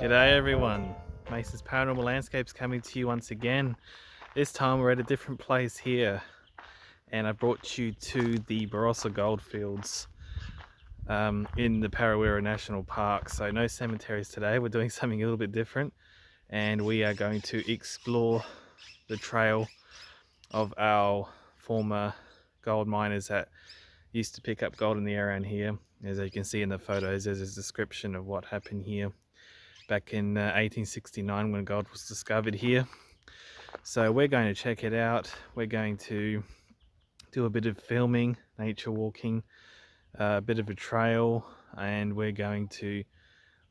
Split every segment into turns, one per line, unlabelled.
G'day everyone, Mason's Paranormal Landscapes coming to you once again. This time we're at a different place here and I brought you to the Barossa Goldfields in the Paranormal National Park. So no cemeteries today, we're doing something a little bit different and we are going to explore the trail of our former gold miners that used to pick up gold in the area around here. As you can see in the photos, there's a description of what happened here back in 1869 when gold was discovered here. So we're going to check it out. We're going to do a bit of filming, nature walking, a bit of a trail, and we're going to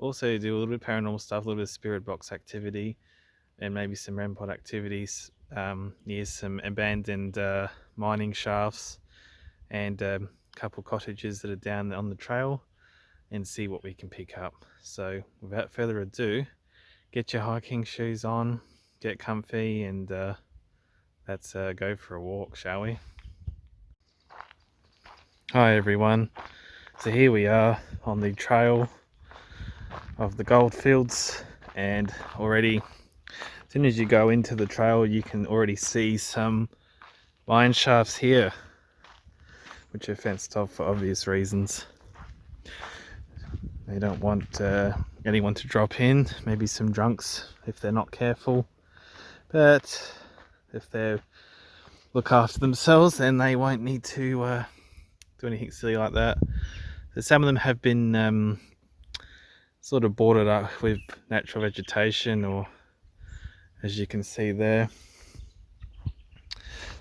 also do a little bit of paranormal stuff, a little bit of spirit box activity, and maybe some REM Pod activities near some abandoned mining shafts and a couple cottages that are down on the trail, and see what we can pick up. So without further ado, get your hiking shoes on, get comfy, and let's go for a walk, shall we? Hi everyone, so here we are on the trail of the Goldfields, and already as soon as you go into the trail you can already see some mine shafts here which are fenced off for obvious reasons. They don't want anyone to drop in, maybe some drunks if they're not careful, but if they look after themselves then they won't need to do anything silly like that. So some of them have been sort of bordered up with natural vegetation, or as you can see there,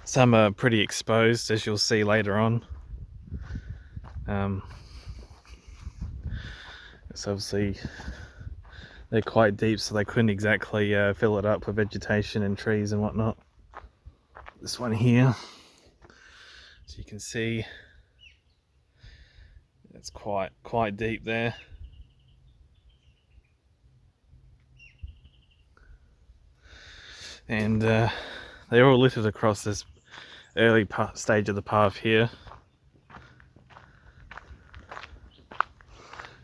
some are pretty exposed, as you'll see later on. So obviously they're quite deep, so they couldn't exactly fill it up with vegetation and trees and whatnot. This one here, as you can see, it's quite deep there. And they're all littered across this early stage of the path here.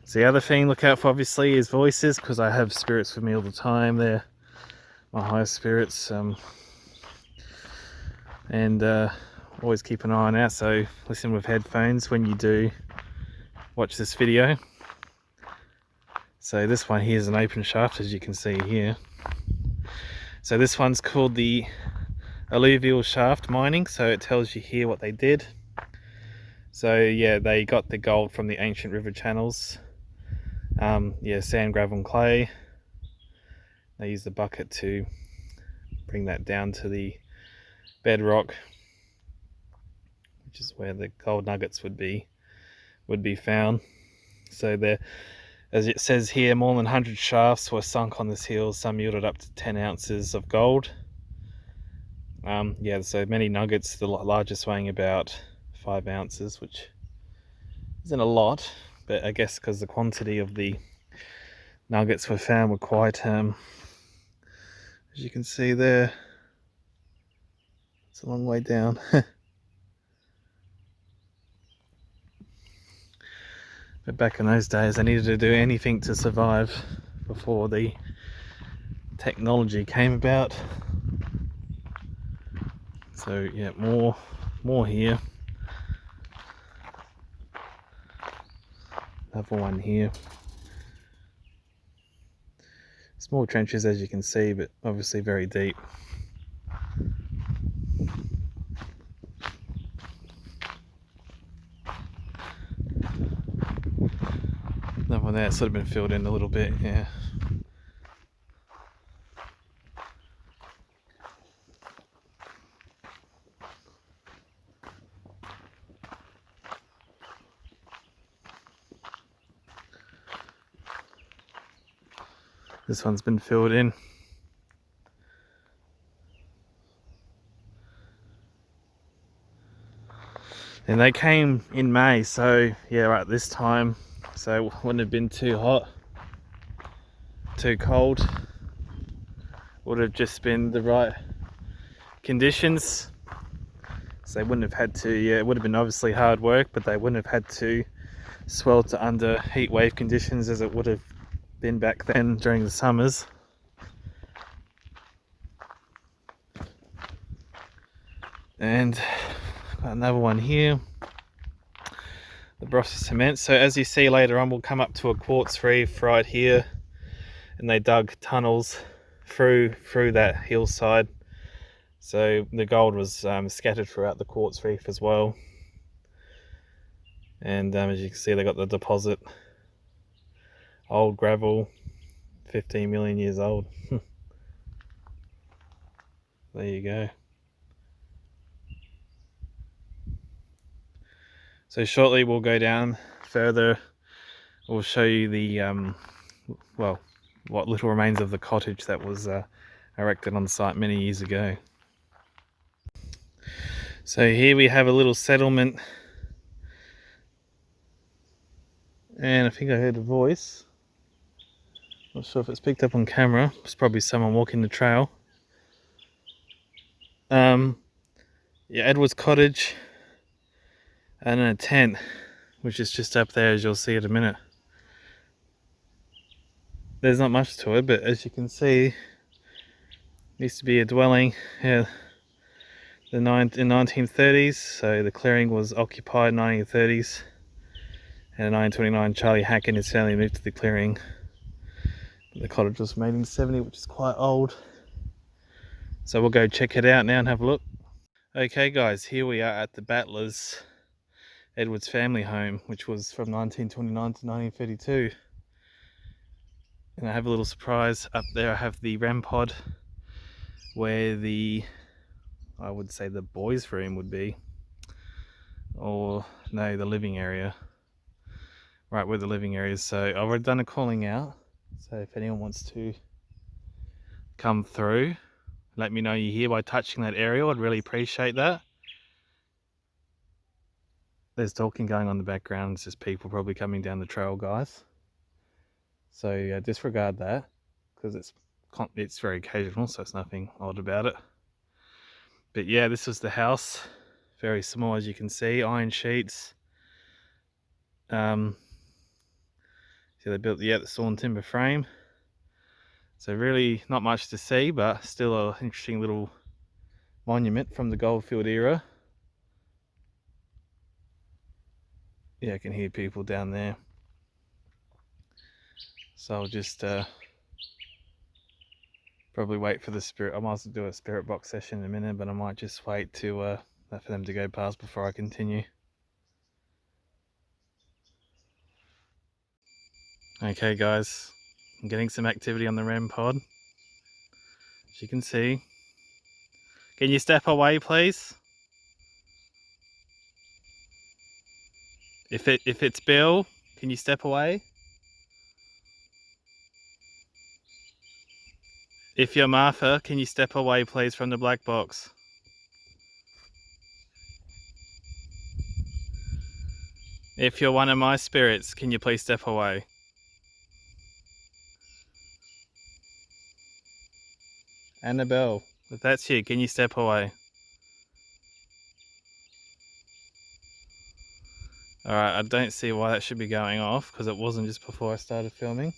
So the other thing look out for obviously is voices, because I have spirits with me all the time. They're my highest spirits, and always keep an eye on that, so listen with headphones when you do watch this video. So this one here is an open shaft, as you can see here. So this one's called the alluvial shaft mining, so it tells you here what they did. So yeah, they got the gold from the ancient river channels. Yeah, sand, gravel and clay. They used the bucket to bring that down to the bedrock, which is where the gold nuggets would be found. So there, as it says here, more than 100 shafts were sunk on this hill. Some yielded up to 10 ounces of gold. Yeah, so many nuggets, the largest weighing about 5 ounces, which isn't a lot, but I guess because the quantity of the nuggets were found were quite, as you can see there, it's a long way down. But back in those days, they needed to do anything to survive before the technology came about. So yeah, more here. Another one here. Small trenches, as you can see, but obviously very deep. Another one there, it's sort of been filled in a little bit, yeah. This one's been filled in. And they came in May, so yeah, right this time, so it wouldn't have been too hot, too cold. Would have just been the right conditions. So they wouldn't have had to, yeah, it would have been obviously hard work, but they wouldn't have had to swelter under heat wave conditions as it would have been back then during the summers. And got another one here, the Barossa cement. So as you see later on, we'll come up to a quartz reef right here, and they dug tunnels through that hillside. So the gold was scattered throughout the quartz reef as well. And as you can see, they got the deposit, old gravel, 15 million years old. There you go. So shortly we'll go down further. We'll show you the well, what little remains of the cottage that was erected on the site many years ago. So here we have a little settlement, and I think I heard a voice. Not sure if it's picked up on camera. It's probably someone walking the trail. Yeah, Edward's cottage, and then a tent, which is just up there, as you'll see in a minute. There's not much to it, but as you can see, it used to be a dwelling. Yeah, in 1930s, so the clearing was occupied in 1930s, and in 1929 Charlie Hack and his family moved to the clearing. The cottage was made in 70, which is quite old, so we'll go check it out now and have a look. Okay guys, here we are at the Battlers, Edward's family home, which was from 1929 to 1932. And I have a little surprise up there. I have the REM Pod, where I would say the boys' room would be, or no, the living area, right where the living area is. So I've already done a calling out, so if anyone wants to come through, let me know you're here by touching that area. I'd really appreciate that. There's talking going on in the background. It's just people probably coming down the trail, guys. So disregard that, because it's very occasional, so it's nothing odd about it. But yeah, this was the house, very small, as you can see, iron sheets. So they built the sawn timber frame. So really not much to see, but still an interesting little monument from the Goldfield era. Yeah, I can hear people down there. So I'll just probably wait for the spirit. I might as well do a spirit box session in a minute, but I might just wait to for them to go past before I continue. Okay guys, I'm getting some activity on the REM Pod, as you can see. Can you step away, please? If it's Bill, can you step away? If you're Martha, can you step away, please, from the black box? If you're one of my spirits, can you please step away? Annabelle, if that's you, can you step away? Alright, I don't see why that should be going off, because it wasn't just before I started filming.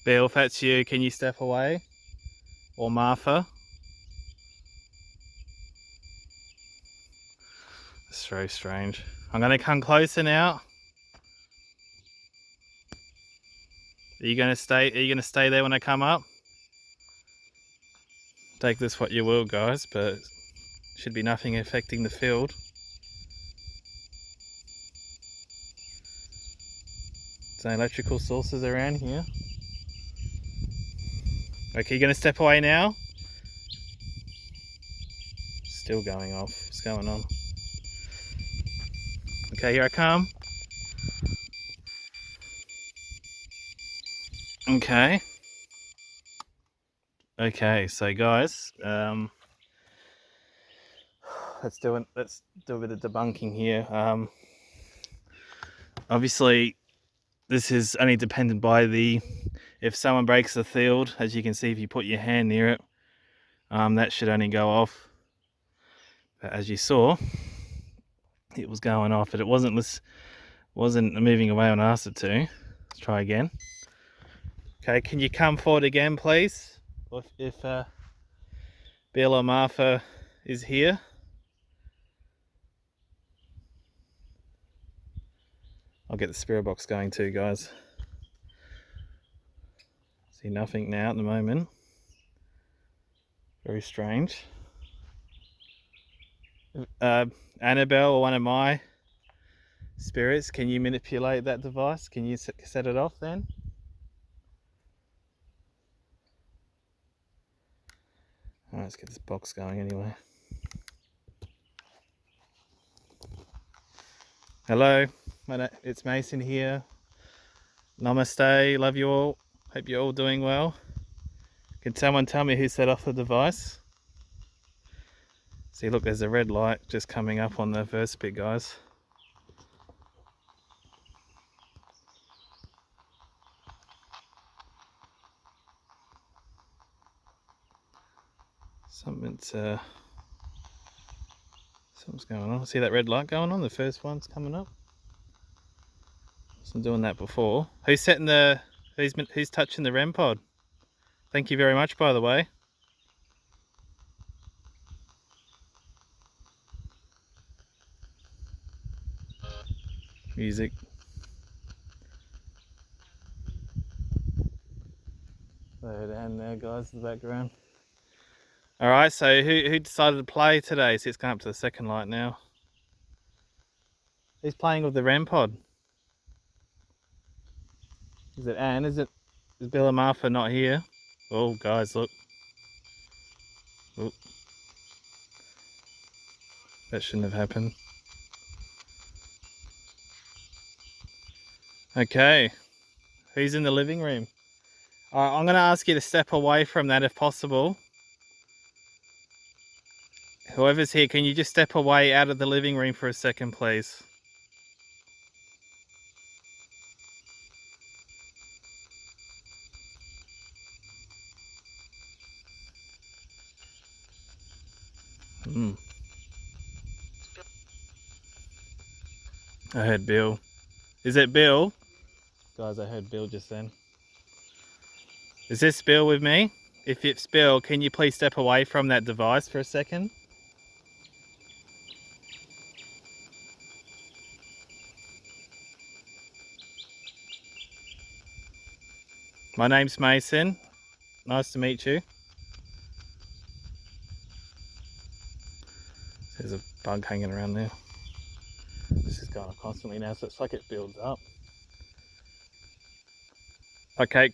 Bill, if that's you, can you step away? Or Martha? It's very strange. I'm going to come closer now. Are you going to stay there when I come up? Take this what you will, guys, but should be nothing affecting the field. There's no electrical sources around here. Okay, you're going to step away now? Still going off. What's going on? Okay, here I come. Okay. Okay, so guys, let's do a bit of debunking here. Obviously, this is only dependent by if someone breaks the field, as you can see, if you put your hand near it, that should only go off. But as you saw, it was going off, but it wasn't Wasn't moving away when I asked it to. Let's try again. Okay, can you come forward again, please? If Bill or Martha is here. I'll get the spirit box going too, guys. See nothing now at the moment. Very strange. Annabelle, or one of my spirits, can you manipulate that device? Can you set it off then? Alright, let's get this box going anyway. Hello, it's Mason here. Namaste, love you all. Hope you're all doing well. Can someone tell me who set off the device? See, look, there's a red light just coming up on the first bit, guys. Something's going on. See that red light going on? The first one's coming up. Wasn't doing that before. Who's touching the REM pod? Thank you very much, by the way. Music. They're down there, guys, in the background. Alright, so who decided to play today? See, it's going up to the second light now. Who's playing with the REM pod? Is it Anne? Is Bill and Martha not here? Oh, guys, look. Oh. That shouldn't have happened. Okay. Who's in the living room? Alright, I'm going to ask you to step away from that if possible. Whoever's here, can you just step away out of the living room for a second, please? I heard Bill. Is it Bill? Guys, I heard Bill just then. Is this Bill with me? If it's Bill, can you please step away from that device for a second? My name's Mason. Nice to meet you. There's a bug hanging around there. This is going on constantly now, so it's like it builds up. Okay,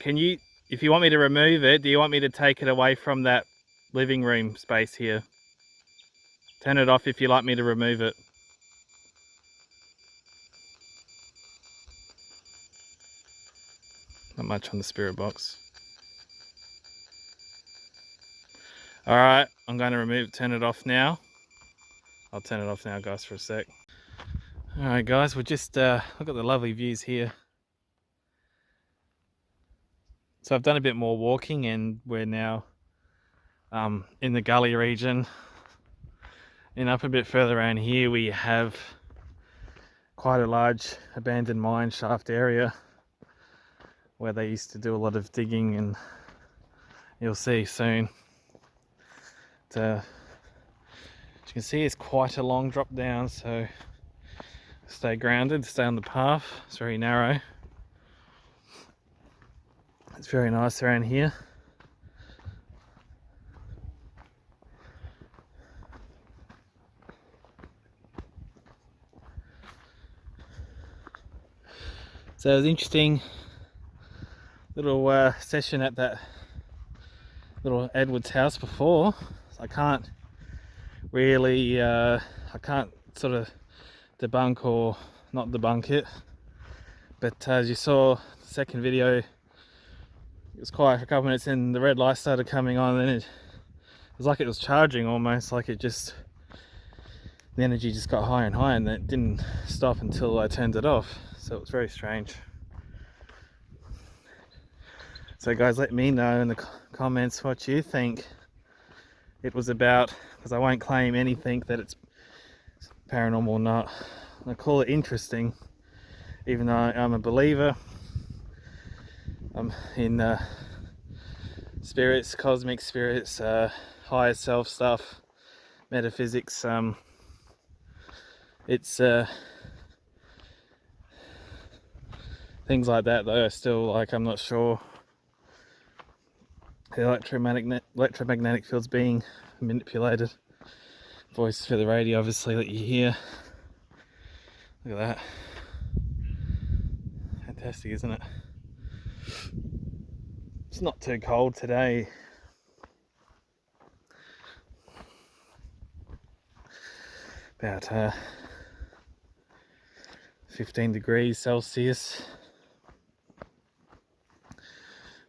if you want me to remove it, do you want me to take it away from that living room space here? Turn it off if you like me to remove it. Not much on the spirit box. Alright, I'm going to turn it off now. I'll turn it off now, guys, for a sec. Alright, guys, we'll just look at the lovely views here. So I've done a bit more walking and we're now in the gully region. And up a bit further around here we have quite a large abandoned mine shaft area where they used to do a lot of digging, and you'll see soon. As you can see, it's quite a long drop down, so stay grounded, stay on the path. It's very narrow. It's very nice around here. So it was an interesting little session at that little Edward's house before. So I can't really, I can't sort of debunk or not debunk it. But as you saw, the second video, it was quiet for a couple minutes and the red light started coming on, and it was like it was charging almost, like the energy just got higher and higher, and it didn't stop until I turned it off. So it was very strange. So guys, let me know in the comments what you think it was about, because I won't claim anything that it's paranormal or not. I call it interesting, Even though I'm a believer, I'm in spirits, cosmic spirits, higher self stuff, metaphysics. It's things like that though. I still I'm not sure the electromagnetic field's being manipulated. Voice for the radio, obviously, that you hear. Look at that. Fantastic, isn't it? It's not too cold today. About 15 degrees Celsius.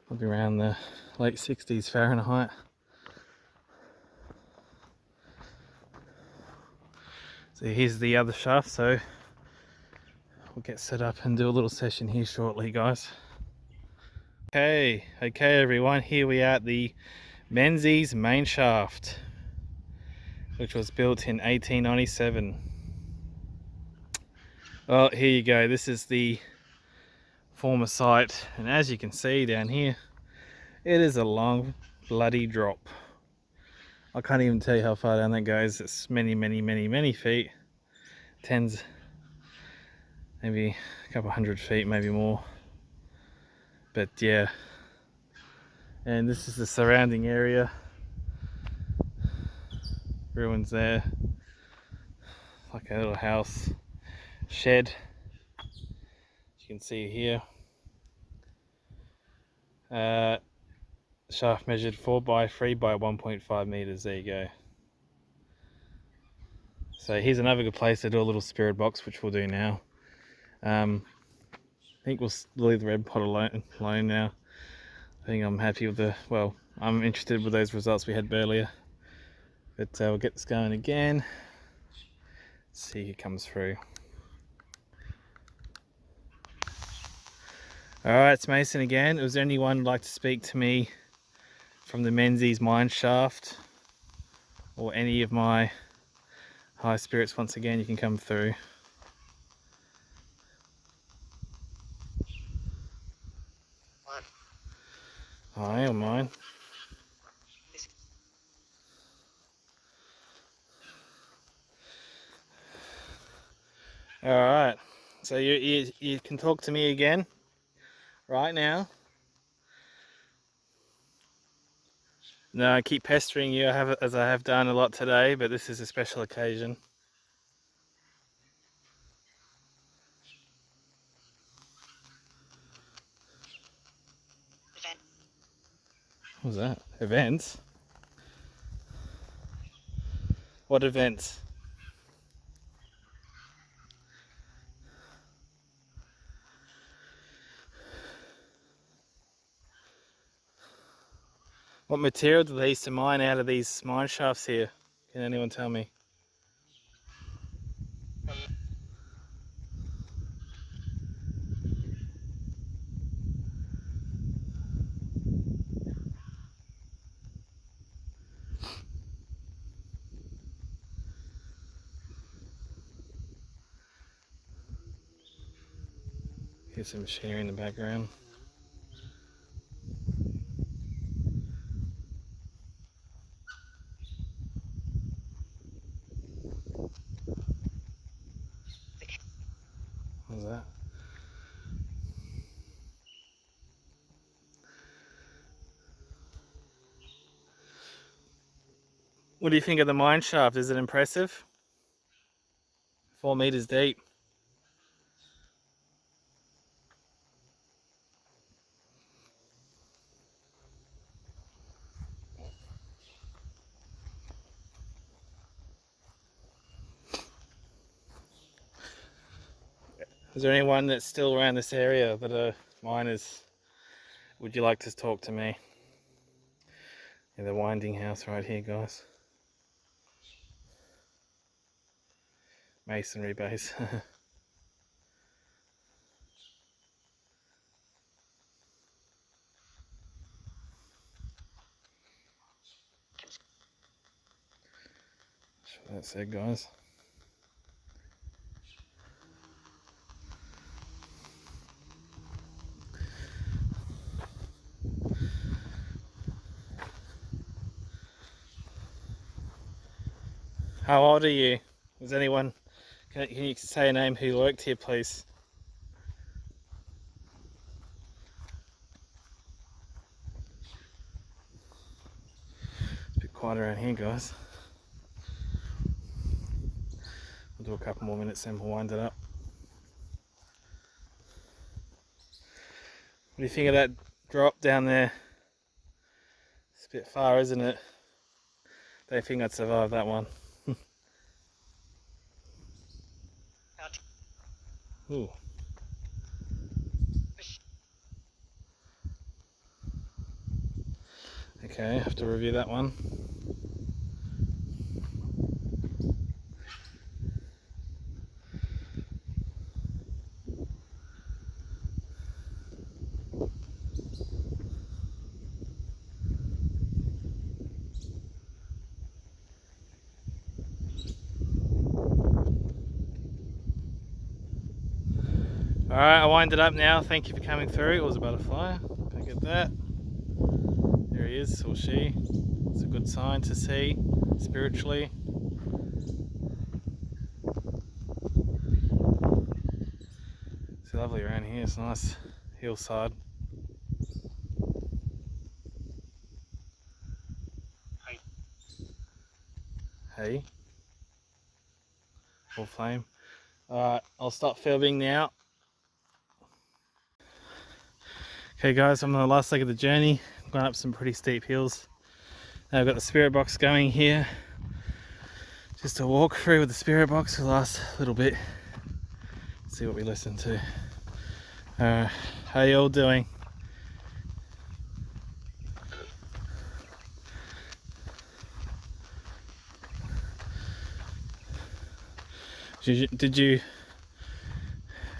Probably around the late 60s Fahrenheit. So here's the other shaft, so we'll get set up and do a little session here shortly, guys. Okay everyone, here we are at the Menzies Mineshaft, which was built in 1897. Well, here you go, this is the former site, and as you can see down here, it is a long bloody drop. I can't even tell you how far down that goes. It's many feet, tens, maybe a couple 100 feet, maybe more. But yeah, and this is the surrounding area. Ruins there, like a little house shed, you can see here. Shaft measured 4 by 3 by 1.5 meters. There you go. So here's another good place to do a little spirit box, which we'll do now. I think we'll leave the REM Pod alone now. I think I'm happy with I'm interested with those results we had earlier. But we'll get this going again. Let's see who comes through. Alright, it's Mason again. Was there anyone who'd like to speak to me from the Menzies Mineshaft, or any of my high spirits? Once again, you can come through. I don't mind. Alright, so you can talk to me again right now. No, I keep pestering you, as I have done a lot today, but this is a special occasion. What was that? Events? What events? What material do they used to mine out of these mine shafts here? Can anyone tell me? Here's some machinery in the background. What was that? What do you think of the mine shaft? Is it impressive? 4 meters deep. Is there anyone that's still around this area that are miners? Would you like to talk to me? Yeah, the winding house right here, guys. Masonry base. That's what that said, guys. How old are you? Is anyone, can you say a name who worked here, please? It's a bit quiet around here, guys. We'll do a couple more minutes and we'll wind it up. What do you think of that drop down there? It's a bit far, isn't it? Don't think I'd survive that one. Ooh. Okay, I have to review that one. Alright, I wind it up now. Thank you for coming through. It was a butterfly. Can I get that? There he is, or she. It's a good sign to see spiritually. It's lovely around here. It's a nice hillside. Hey. Full flame. Alright, I'll stop filming now. Okay guys, I'm on the last leg of the journey. I'm going up some pretty steep hills. Now I've got the spirit box going here. Just a walk through with the spirit box for the last little bit. See what we listen to. How you all doing? Did you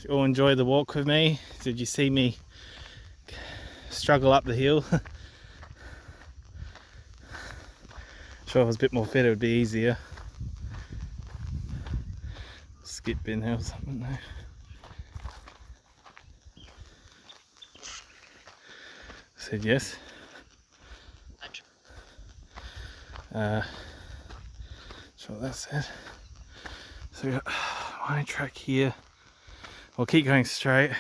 all enjoy the walk with me? Did you see me struggle up the hill? Sure, if I was a bit more fit it would be easier. Skip in here or something though. Said yes. So that's it. So we got my track here. We'll keep going straight.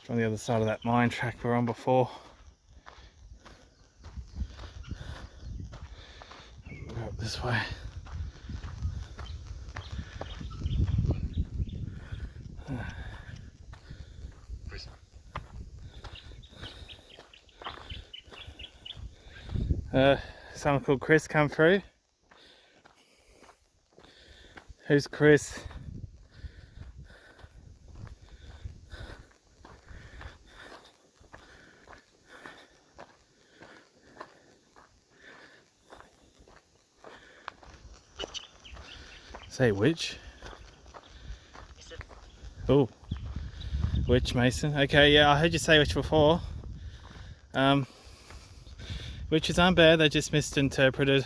On the other side of that mine track we were on before. We'll go up this way. Someone called Chris come through. Who's Chris? Say witch? Oh, witch, Mason. Okay, yeah, I heard you say witch before. Witches aren't bad, they're just misinterpreted.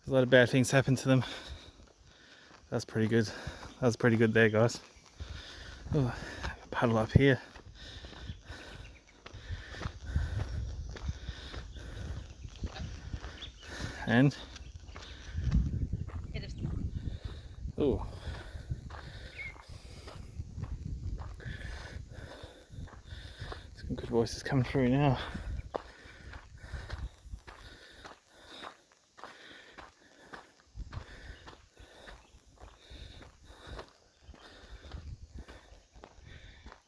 A lot of bad things happen to them. That's pretty good. That was pretty good there, guys. Oh, puddle up here. And oh, some good voices coming through now.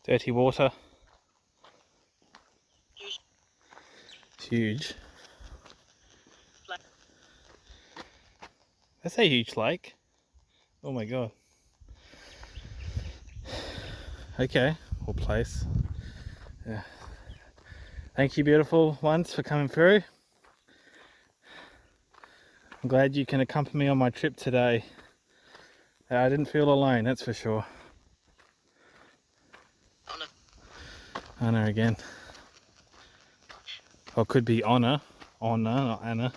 Dirty water. It's huge. That's a huge lake. Oh my god. Okay, or place. Yeah. Thank you, beautiful ones, for coming through. I'm glad you can accompany me on my trip today. I didn't feel alone, that's for sure. Anna again. Or could be Honor. Honor, not Anna.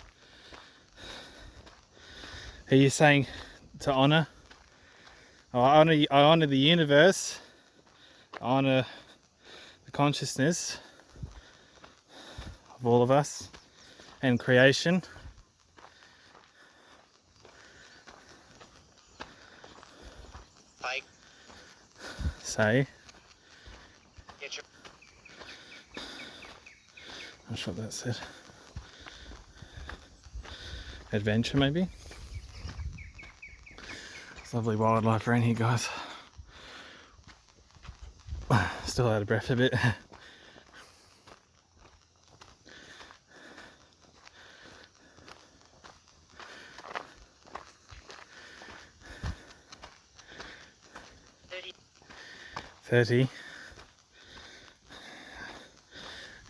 Are you saying to honor? Oh, I honor the universe. I honor the consciousness of all of us and creation. say. Not sure what that said. Adventure, maybe? It's lovely wildlife around here, guys. Still out of breath a bit. $30.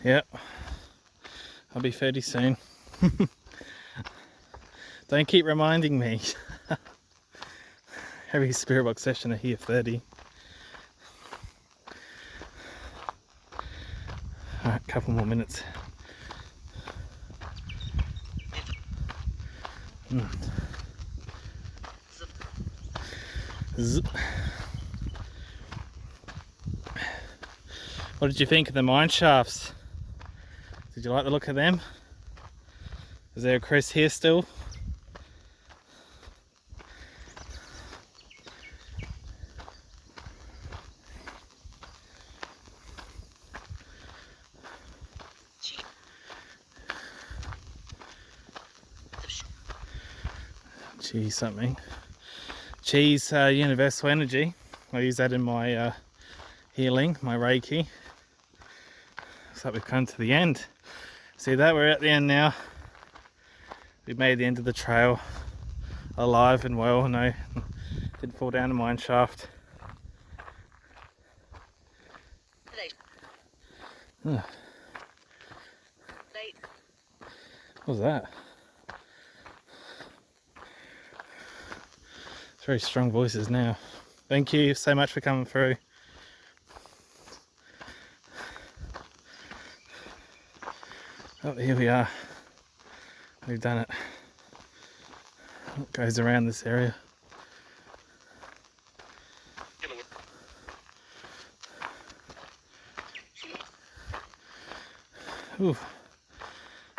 Yep. I'll be 30 soon. Don't keep reminding me. Every spirit box session I hear 30. Alright, couple more minutes. Zip. What did you think of the mine shafts? Did you like the look of them? Is there a Chris here still? Cheese something. Cheese universal energy. I use that in my healing, my Reiki. Looks like we've come to the end. See that? We're at the end now. We made the end of the trail alive and well. No, didn't fall down a mine shaft. What was that? It's very strong voices now. Thank you so much for coming through. Oh, here we are. We've done it. It goes around this area. Ooh.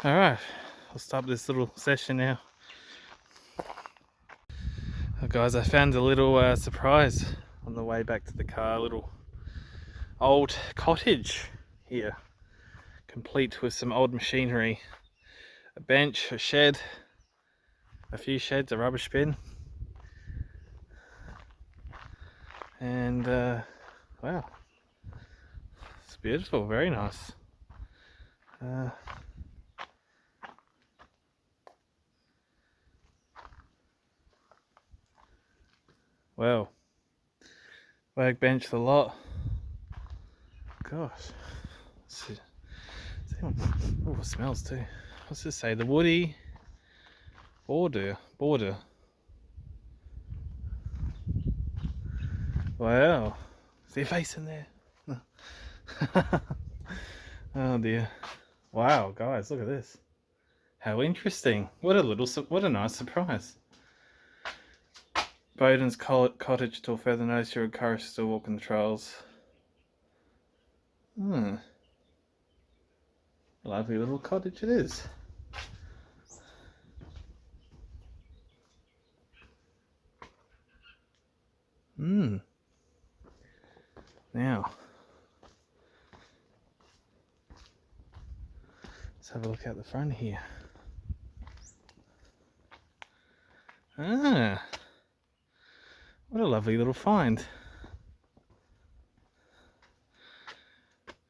All right, I'll stop this little session now. Oh, guys, I found a little surprise on the way back to the car. A little old cottage here, complete with some old machinery. A bench, a shed, a few sheds, a rubbish bin. And wow, it's beautiful, very nice. Well, workbench a lot. Gosh, oh, it smells too. What's this say? The woody border. Wow, is there a face in there? Oh dear. Wow, guys, look at this. How interesting. What a nice surprise. Bowden's Cottage, till further notice, you're encouraged to still walk in the trails. A lovely little cottage it is. Now, let's have a look out the front here. What a lovely little find.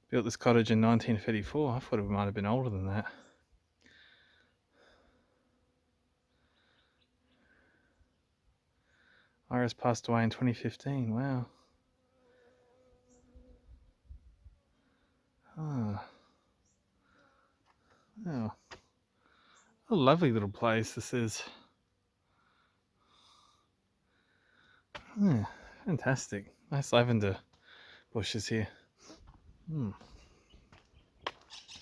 Built this cottage in 1934. I thought it might have been older than that. Iris passed away in 2015. Wow. Wow. What a lovely little place this is. Fantastic. Nice lavender bushes here.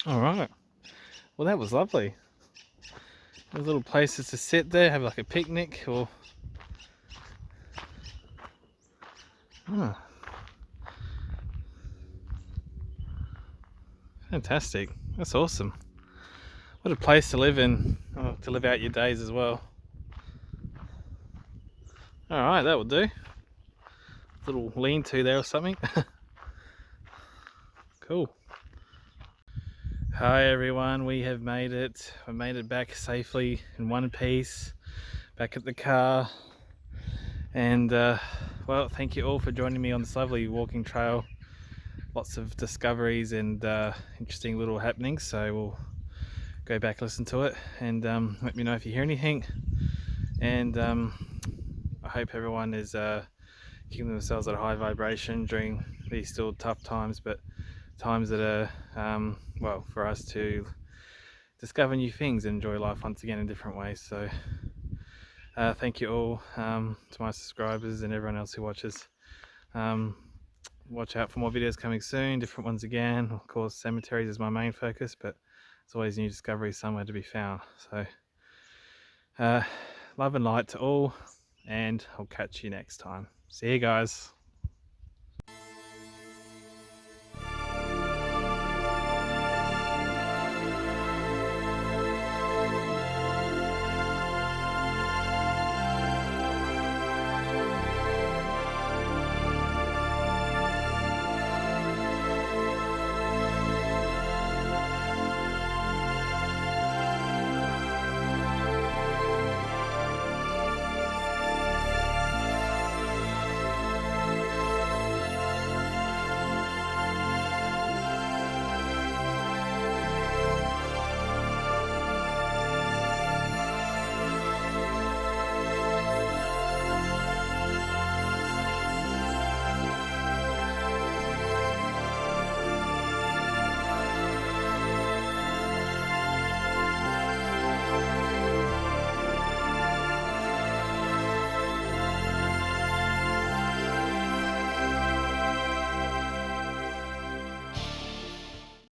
Alright. Well, that was lovely. There's little places to sit there, have like a picnic or... Fantastic. That's awesome. What a place to live in, to live out your days as well. Alright, that will do. little lean-to there or something. Cool. Hi everyone, we have made it. I made it back safely in one piece, back at the car. And well, thank you all for joining me on this lovely walking trail. Lots of discoveries and interesting little happenings, so we'll go back, listen to it, and let me know if you hear anything. And I hope everyone is keeping themselves at a high vibration during these still tough times, but times that are well, for us to discover new things and enjoy life once again in different ways. So thank you all to my subscribers and everyone else who watches. Watch out for more videos coming soon, different ones again. Of course, cemeteries is my main focus, but there's always new discoveries somewhere to be found. So love and light to all, and I'll catch you next time. See you guys.